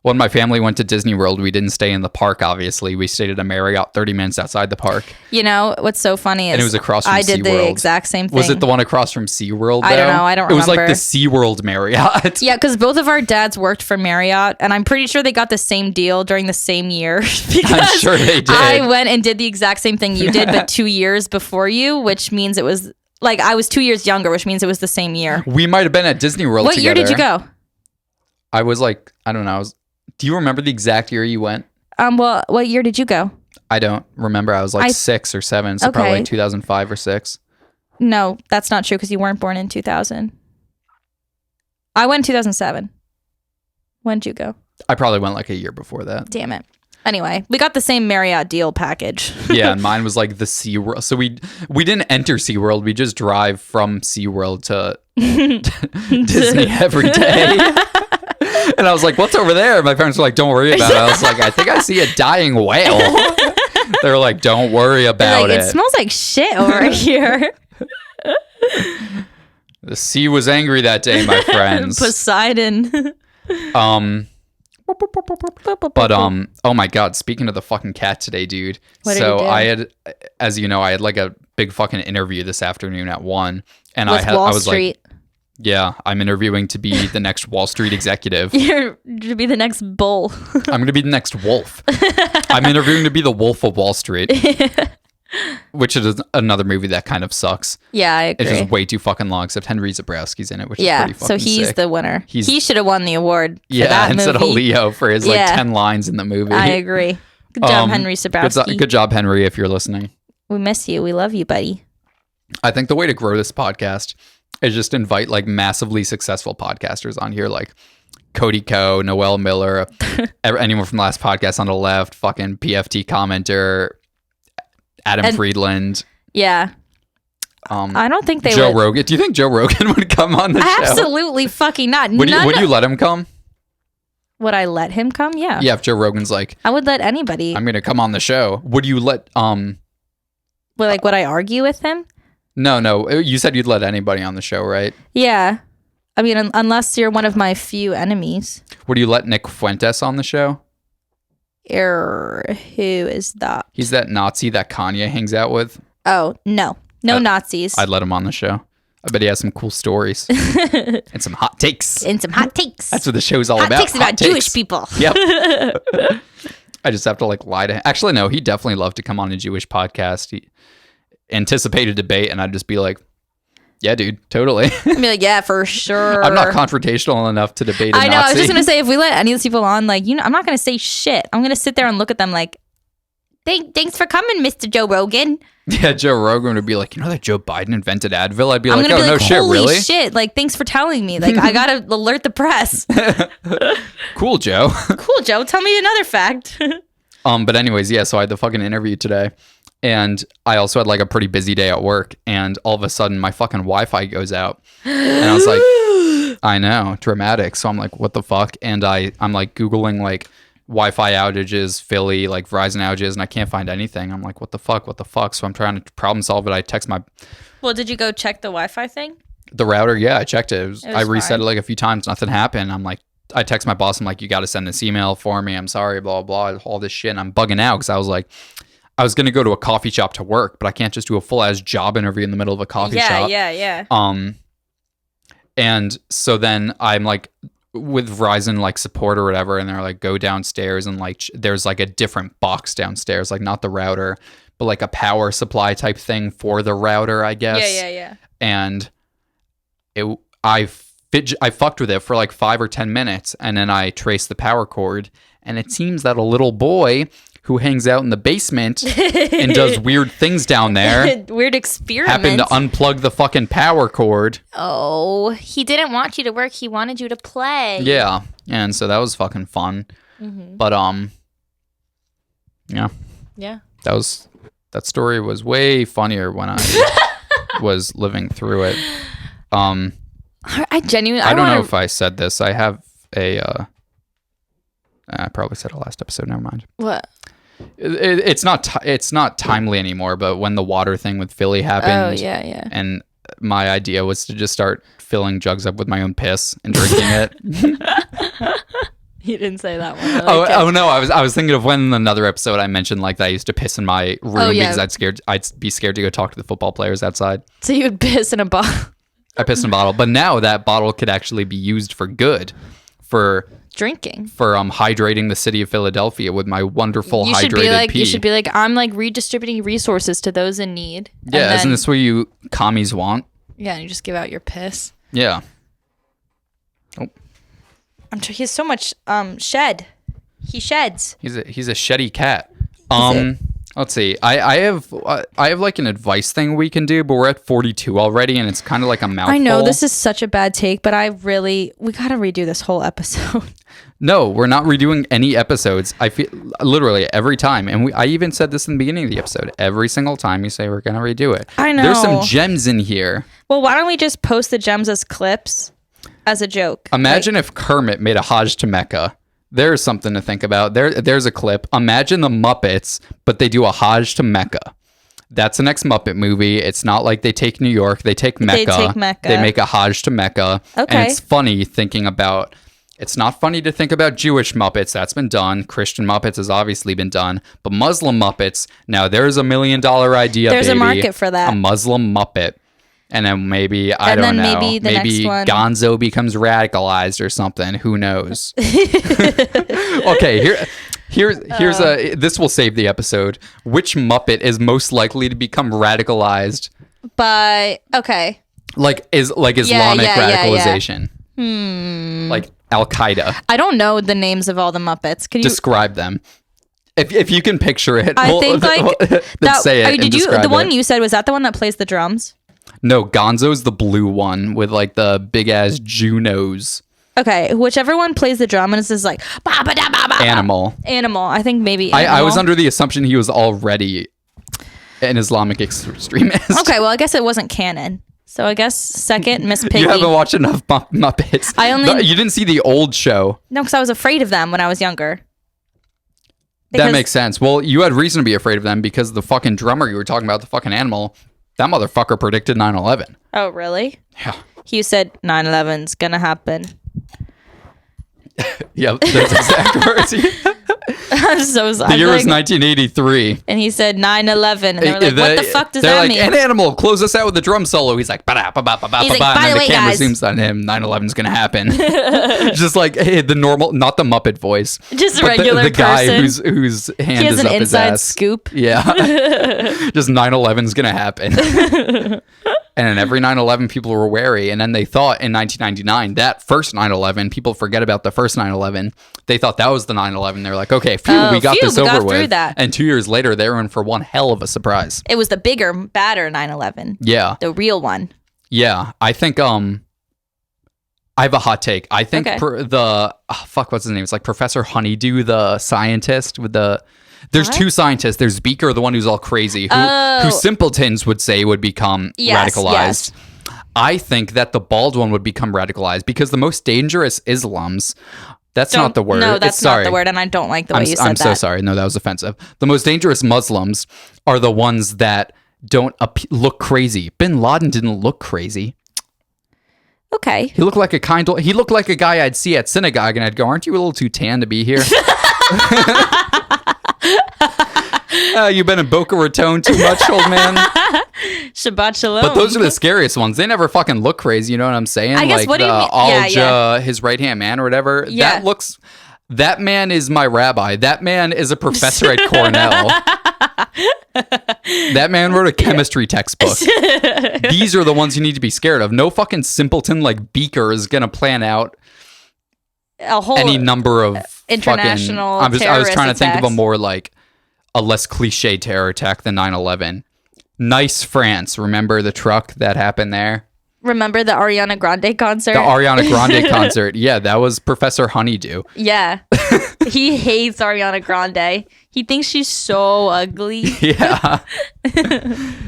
when my family went to Disney World, we didn't stay in the park, obviously. We stayed at a Marriott 30 minutes outside the park. You know, what's so funny is... And it was across from SeaWorld. I did the exact same thing. Was it the one across from SeaWorld, though? I don't know. I don't remember. It was like the SeaWorld Marriott. Yeah, because both of our dads worked for Marriott, and I'm pretty sure they got the same deal during the same year. I'm sure they did. I went and did the exact same thing you did, but 2 years before you, which means it was... Like, I was 2 years younger, which means it was the same year. We might have been at Disney World together. What year did you go? I was like, I don't know. Do you remember the exact year you went? Well, what year did you go? I don't remember. I was like 6 or 7, so probably like 2005 or 6. No, that's not true because you weren't born in 2000. I went in 2007. When did you go? I probably went like a year before that. Damn it. Anyway, we got the same Marriott deal package. Yeah, and mine was like the SeaWorld. So we didn't enter SeaWorld. We just drive from SeaWorld to Disney every day. And I was like, what's over there? My parents were like, don't worry about it. I was like, I think I see a dying whale. They were like, don't worry about it. It smells like shit over here. The sea was angry that day, my friends. Poseidon. But oh my god, speaking of the fucking cat today, dude. I had, as you know, I had like a big fucking interview this afternoon at 1, and I was like, yeah, I'm interviewing to be the next Wall Street executive. You're to be the next bull. I'm gonna be the next wolf. I'm interviewing to be the Wolf of Wall Street. Which is another movie that kind of sucks. Yeah, I agree. It's just way too fucking long, except Henry Zabrowski's in it, which is pretty fucking sick. So he's the winner. He should have won the award for that instead movie. of Leo for his 10 lines in the movie. I agree. Good job, Henry Zabrowski. Good job, Henry, if you're listening. We miss you. We love you, buddy. I think the way to grow this podcast is just invite like massively successful podcasters on here, like Cody Ko, Noel Miller, anyone from the last podcast on the left, fucking PFT commenter, Adam Friedland. Yeah. I don't think they Joe Rogan. Do you think Joe Rogan would come on the show? Absolutely fucking not. Would you let him come? Would I let him come? Yeah. Yeah, if Joe Rogan's like, I would let anybody. I'm going to come on the show. Would you let would I argue with him? No. You said you'd let anybody on the show, right? Yeah. I mean, unless you're one of my few enemies. Would you let Nick Fuentes on the show? Who is that? He's that Nazi that Kanye hangs out with. Oh, no. No Nazis. I'd let him on the show. I bet he has some cool stories and some hot takes. That's what the show's all about. Hot takes about Jewish people. Yep. I just have to lie to him. Actually, no, he'd definitely love to come on a Jewish podcast. He anticipated debate, and I'd just be like, yeah, dude, totally. I'd be like, yeah, for sure. I'm not confrontational enough to debate a I know. Nazi. I was just going to say, if we let any of those people on, like, I'm not going to say shit. I'm going to sit there and look at them like, thanks for coming, Mr. Joe Rogan. Yeah, Joe Rogan would be like, that Joe Biden invented Advil? I'd be like, no shit, really? Holy shit, like, thanks for telling me. Like, I got to alert the press. Cool, Joe. Cool, Joe. Tell me another fact. But anyways, yeah, so I had the fucking interview today. And I also had like a pretty busy day at work, and all of a sudden my fucking Wi-Fi goes out, and I was like, I know, dramatic. So I'm like, what the fuck? And I'm like Googling like Wi-Fi outages, Philly, like Verizon outages, and I can't find anything. I'm like, what the fuck? So I'm trying to problem solve it. I text Well, did you go check the Wi-Fi thing? The router, yeah, I checked it. I reset fine. it like a few times, nothing happened. I'm like, I text my boss, I'm like, you got to send this email for me. I'm sorry, blah, blah, all this shit. And I'm bugging out because I was like, I was going to go to a coffee shop to work, but I can't just do a full ass job interview in the middle of a coffee shop. Yeah. And so then I'm like with Verizon like support or whatever, and they're like, go downstairs, and like there's like a different box downstairs, like not the router, but like a power supply type thing for the router, I guess. Yeah. And I fucked with it for like 5 or 10 minutes, and then I traced the power cord, and it seems that a little boy who hangs out in the basement and does weird things down there. Weird experiments. Happened to unplug the fucking power cord. Oh, he didn't want you to work. He wanted you to play. Yeah. And so that was fucking fun. Mm-hmm. But, yeah. Yeah. That story was way funnier when I was living through it. I genuinely... I don't know if I said this. I have I probably said it last episode. Never mind. What? It's not timely anymore, but when the water thing with Philly happened, oh yeah, and my idea was to just start filling jugs up with my own piss and drinking it. You didn't say that one. Oh no, I was thinking of when in another episode I mentioned like that I used to piss in my room because I'd be scared to go talk to the football players outside. So you would piss in a bottle. I pissed in a bottle, but now that bottle could actually be used for good, for drinking, for hydrating the city of Philadelphia with my wonderful hydrated pee. You should be like, I'm like redistributing resources to those in need. Yeah, isn't this what you commies want? Yeah, and you just give out your piss. Yeah. Oh. He has so much shed. He sheds. He's a sheddy cat. Let's see. I have like an advice thing we can do, but we're at 42 already, and it's kind of like a mouthful. I know this is such a bad take, but we gotta redo this whole episode. No, we're not redoing any episodes. I feel literally every time, and I even said this in the beginning of the episode. Every single time you say we're gonna redo it. I know. There's some gems in here. Well, why don't we just post the gems as clips, as a joke? Imagine if Kermit made a Hajj to Mecca. There's something to think about. There's a clip. Imagine the Muppets, but they do a Hajj to Mecca. That's the next Muppet movie. It's not like they take New York. They take Mecca. They make a Hajj to Mecca. Okay. And it's funny thinking about... It's not funny to think about Jewish Muppets. That's been done. Christian Muppets has obviously been done. But Muslim Muppets, now there's $1 million idea, There's a market for that. A Muslim Muppet. And then maybe, I don't know, maybe Gonzo becomes radicalized or something. Who knows? Okay, here's this will save the episode. Which Muppet is most likely to become radicalized? Okay. Like Islamic radicalization. Yeah. Like Al-Qaeda. I don't know the names of all the Muppets. Could you describe them? If you can picture it, I think like that. Say it. Did you? The one you said, was that the one that plays the drums? No, Gonzo's the blue one with like the big ass Jew nose. Okay, whichever one plays the drum and it's just like Animal. I think maybe I was under the assumption he was already an Islamic extremist. Okay, well I guess it wasn't canon. So I guess second, Miss Piggy. You haven't watched enough Muppets. You didn't see the old show. No, because I was afraid of them when I was younger. That makes sense. Well, you had reason to be afraid of them because the fucking drummer you were talking about, the fucking animal, that motherfucker predicted 9/11. Oh, really? Yeah. He said 9/11's gonna happen. Yep, those exact words. I'm so sorry. The year was 1983. And he said 9/11. And they were like, what the fuck does that mean? An animal, close us out with a drum solo. He's like, ba-da-ba-ba-ba-ba-ba. He's like, by the way, the camera guys. zooms on him. 9/11's going to happen. Just like, hey, the normal, not the Muppet voice. Just a regular the guy person. whose hand He has is an up his inside ass. scoop. Yeah. Just 9/11's going to happen. And every 9/11, people were wary. And then they thought in 1999, that first 9/11, people forget about the first 9/11. They thought that was the 9/11. They're like, okay, we got this over with. That. And 2 years later, they were in for one hell of a surprise. It was the bigger, badder 9/11. Yeah. The real one. Yeah. I think, I have a hot take. I think what's his name? It's like Professor Honeydew, the scientist with the... There's two scientists. There's Beaker, the one who's all crazy, who simpletons would say would become radicalized. Yes. I think that the bald one would become radicalized because the most dangerous Islams... That's not the word. No, that's not the word, and I don't like the way you said that. I'm so sorry. No, that was offensive. The most dangerous Muslims are the ones that don't look crazy. Bin Laden didn't look crazy. Okay. He looked like a guy I'd see at synagogue, and I'd go, "Aren't you a little too tan to be here?" You've been in Boca Raton too much, old man. Shabbat shalom. But those are the scariest ones. They never fucking look crazy. You know what I'm saying? I guess, like what do you mean? his right hand man or whatever. Yeah. That man is my rabbi. That man is a professor at Cornell. That man wrote a chemistry textbook. These are the ones you need to be scared of. No fucking simpleton like Beaker is gonna plan out a whole any number of international. I was trying to think of attacks. a more like a less cliche terror attack than 9/11. Nice France. Remember the truck that happened there? Remember the Ariana Grande concert? The Ariana Grande concert. Yeah, that was Professor Honeydew. Yeah. He hates Ariana Grande. He thinks she's so ugly. Yeah.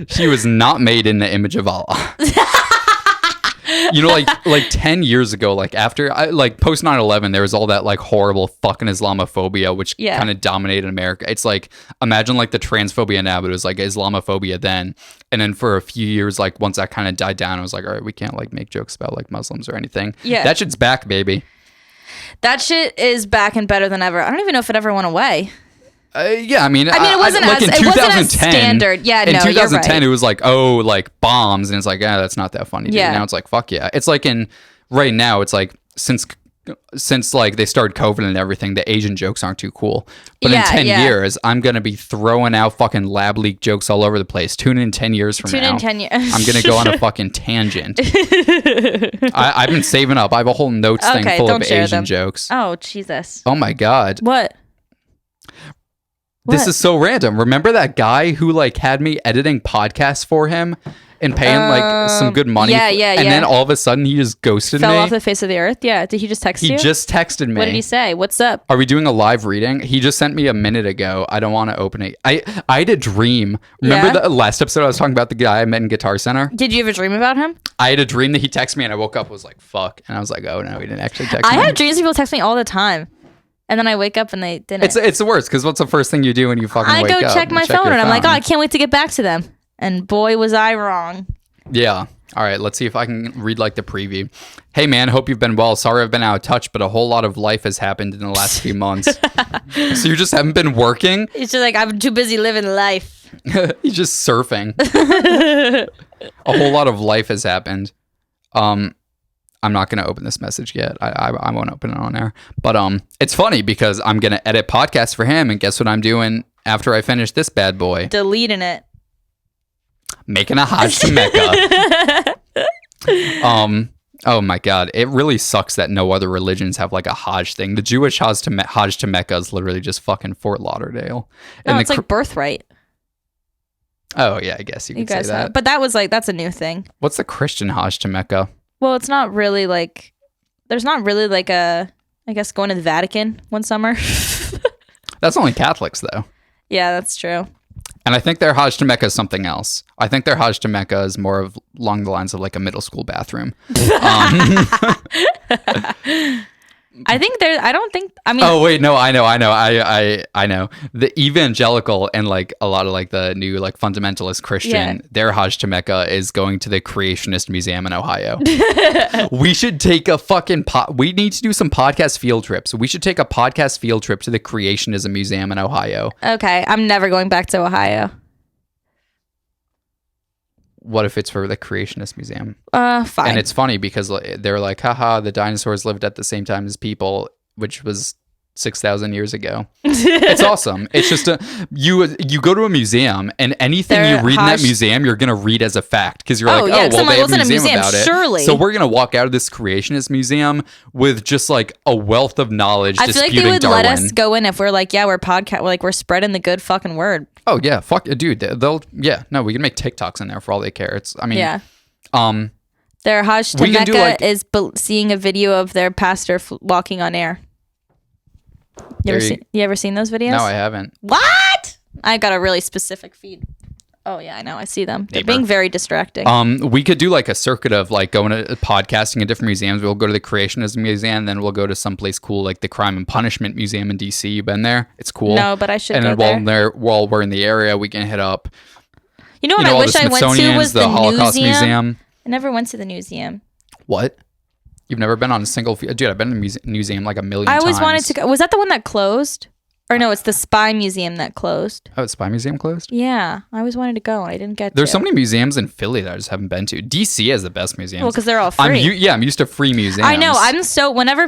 She was not made in the image of Allah. You know, like 10 years ago, like after, post 9/11, there was all that like horrible fucking Islamophobia, which kind of dominated America. It's like, imagine like the transphobia now, but it was like Islamophobia then. And then for a few years, like once that kind of died down, it was like, all right, we can't like make jokes about like Muslims or anything. Yeah. That shit's back, baby. That shit is back and better than ever. I don't even know if it ever went away. Yeah, I mean, it wasn't like as, in it 2010, wasn't as standard. Yeah, in no, 2010, you're right. it was like, oh, like bombs, and it's like, that's not that funny. Dude. Yeah. Now it's like, fuck yeah. It's like right now, it's like since like they started COVID and everything, the Asian jokes aren't too cool. But in 10 years, I'm gonna be throwing out fucking lab leak jokes all over the place. Tune in 10 years from now. Tune in 10 years. I'm gonna go on a fucking tangent. I've been saving up. I have a whole notes thing full of Asian jokes. Oh Jesus! Oh my god! What? This is so random. Remember that guy who like had me editing podcasts for him and paying like some good money? Yeah. And then all of a sudden he just ghosted me. Fell off the face of the earth? Yeah. Did he just text you? He just texted me. What did he say? What's up? Are we doing a live reading? He just sent me a minute ago. I don't want to open it. I had a dream. Remember the last episode I was talking about the guy I met in Guitar Center? Did you ever dream about him? I had a dream that he texted me and I woke up and was like, fuck. And I was like, oh no, he didn't actually text me. I have dreams people text me all the time. And then I wake up and they didn't. It's the worst because what's the first thing you do when you fucking wake up? I go check my phone and I'm like, oh, I can't wait to get back to them. And boy, was I wrong. Yeah. All right. Let's see if I can read like the preview. Hey, man. Hope you've been well. Sorry I've been out of touch, but a whole lot of life has happened in the last few months. So you just haven't been working? It's just like, I'm too busy living life. He's just surfing. A whole lot of life has happened. I'm not going to open this message yet. I won't open it on air. But it's funny because I'm going to edit podcasts for him. And guess what I'm doing after I finish this bad boy? Deleting it. Making a Hajj to Mecca. Oh my God. It really sucks that no other religions have like a Hajj thing. The Jewish Hajj to Mecca is literally just fucking Fort Lauderdale. No, it's like birthright. Oh yeah, I guess you could say that. But that was like, that's a new thing. What's the Christian Hajj to Mecca? Well, it's not really like, there's not really like I guess going to the Vatican one summer. That's only Catholics though. Yeah, that's true. And I think their Hajj to Mecca is something else. I think their Hajj to Mecca is more of along the lines of like a middle school bathroom. I think there. I don't think. I mean. Oh wait, no, I know. I know. The evangelical and like a lot of like the new like fundamentalist Christian, their Hajj to Mecca is going to the Creationist Museum in Ohio. We should take a fucking we need to do some podcast field trips. We should take a podcast field trip to the Creationism Museum in Ohio. Okay, I'm never going back to Ohio. What if it's for the Creationist Museum? Fine. And it's funny because they're like, haha, the dinosaurs lived at the same time as people, which was 6,000 years ago. It's awesome. It's just you go to a museum and anything you read in that museum, you're going to read as a fact because you're like, well, they have a museum about it. Surely. So we're going to walk out of this Creationist Museum with just like a wealth of knowledge. I feel like they would let us go in if we're like, yeah, we're we're spreading the good fucking word. Oh yeah, fuck, dude. No, we can make TikToks in there for all they care. Their Hajj to Mecca is seeing a video of their pastor walking on air. You ever seen those videos? No, I haven't. What? I got a really specific feed. Oh yeah, I know. I see them. They're being very distracting. We could do like a circuit of like going to podcasting in different museums. We'll go to the Creationism Museum, then we'll go to someplace cool like the Crime and Punishment Museum in DC. You've been there? It's cool. No, but I should. And go then there. while we're in the area, we can hit up. You know what I wish I went to was the Holocaust Museum. I never went to the museum. What? You've never been on a single... Dude, I've been in a museum like a million times. I always wanted to go. Was that the one that closed? Or no, it's the Spy Museum that closed. Oh, the Spy Museum closed? Yeah. I always wanted to go. I didn't get There's so many museums in Philly that I just haven't been to. DC has the best museums. Well, because they're all free. I'm used to free museums. I know. Whenever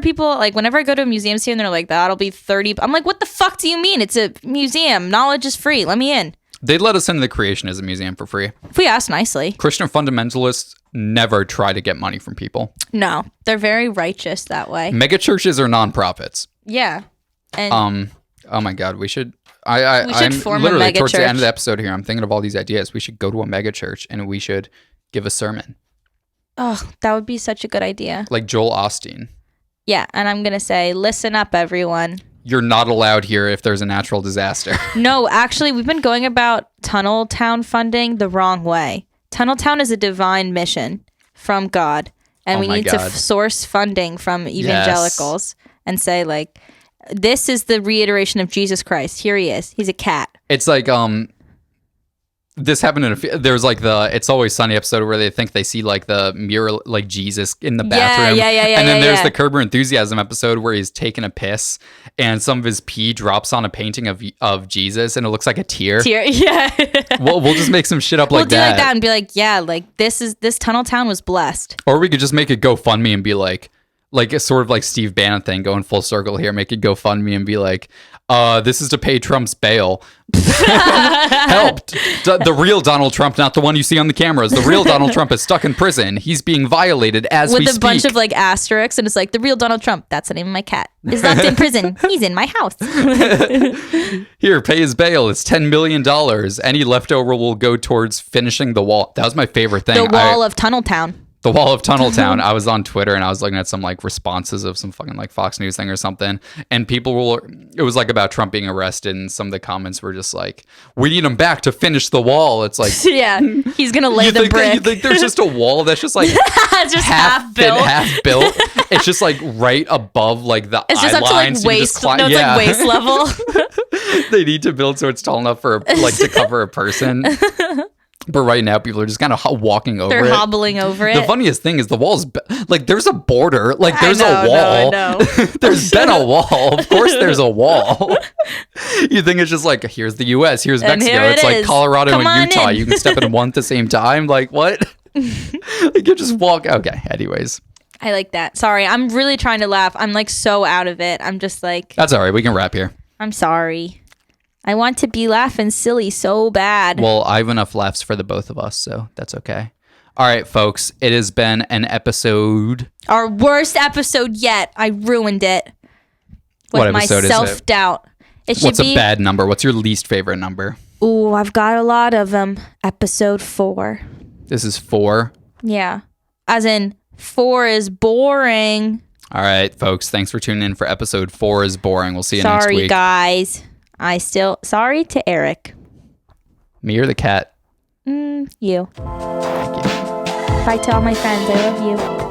I go to museums here and they're like, that'll be 30. I'm like, what the fuck do you mean? It's a museum. Knowledge is free. Let me in. They'd let us into the Creationism Museum for free. If we asked nicely. Christian fundamentalists never try to get money from people. No, they're very righteous that way. Mega churches are nonprofits. Yeah. And oh my God, we should. I'm form literally a mega towards church. the end of the episode here. I'm thinking of all these ideas. We should go to a mega church and we should give a sermon. Oh, that would be such a good idea. Like Joel Osteen. Yeah, and I'm gonna say, listen up, everyone. You're not allowed here if there's a natural disaster. No, actually, we've been going about Tunnel Town funding the wrong way. Tunnel Town is a divine mission from God, and we need to source funding from evangelicals and say, like, this is the reiteration of Jesus Christ. Here he is. He's a cat. It's like, this happened in there's like the It's Always Sunny episode where they think they see like the mirror, like Jesus in the bathroom. Yeah. And then there's the Curb Your Enthusiasm episode where he's taking a piss and some of his pee drops on a painting of Jesus and it looks like a tear. Yeah. We'll just make some shit up we'll like do that. Like that and be like, yeah, like this Tunnel Town was blessed. Or we could just make it GoFundMe and be like a sort of like Steve Bannon thing, going full circle here, make it GoFundMe and be like, this is to pay Trump's bail. Help. The real Donald Trump, not the one you see on the cameras. The real Donald Trump is stuck in prison. He's being violated as we speak. With a bunch of like asterisks, and it's like, the real Donald Trump, that's the name of my cat, is locked in prison. He's in my house. Here, pay his bail. It's $10 million. Any leftover will go towards finishing the wall. That was my favorite thing. The wall of Tunnel Town. The wall of Tunnel Town. I was on Twitter and I was looking at some like responses of some fucking like Fox News thing or something. And it was like about Trump being arrested. And some of the comments were just like, we need him back to finish the wall. It's like, yeah, he's going to lay the brick. You think there's just a wall that's just like just half built. It's just like right above like the it's just eye up to like waist. No, it's like waist level. They need to build so it's tall enough for like to cover a person. But right now, people are just kind of walking over it. They're hobbling over it. The funniest thing is the wall's... like, there's a border. Like, there's a wall. I know. There's been a wall. Of course there's a wall. You think it's just like, here's the U.S., here's Mexico. It's like Colorado and Utah. You can step in one at the same time. Like, what? Like, you just walk... Okay, anyways. I like that. Sorry, I'm really trying to laugh. I'm, like, so out of it. I'm just like... That's all right. We can wrap here. I'm sorry. I want to be laughing silly so bad. Well, I have enough laughs for the both of us, so that's okay. All right, folks. It has been an episode. Our worst episode yet. I ruined it. What episode is it? Self-doubt. What's a bad number? What's your least favorite number? Ooh, I've got a lot of them. Episode 4. This is 4? Yeah. As in, 4 is boring. All right, folks. Thanks for tuning in for episode 4 is boring. We'll see you next week. Sorry, guys. Sorry to Eric. Me or the cat? You. Thank you. Bye to all my friends. I love you.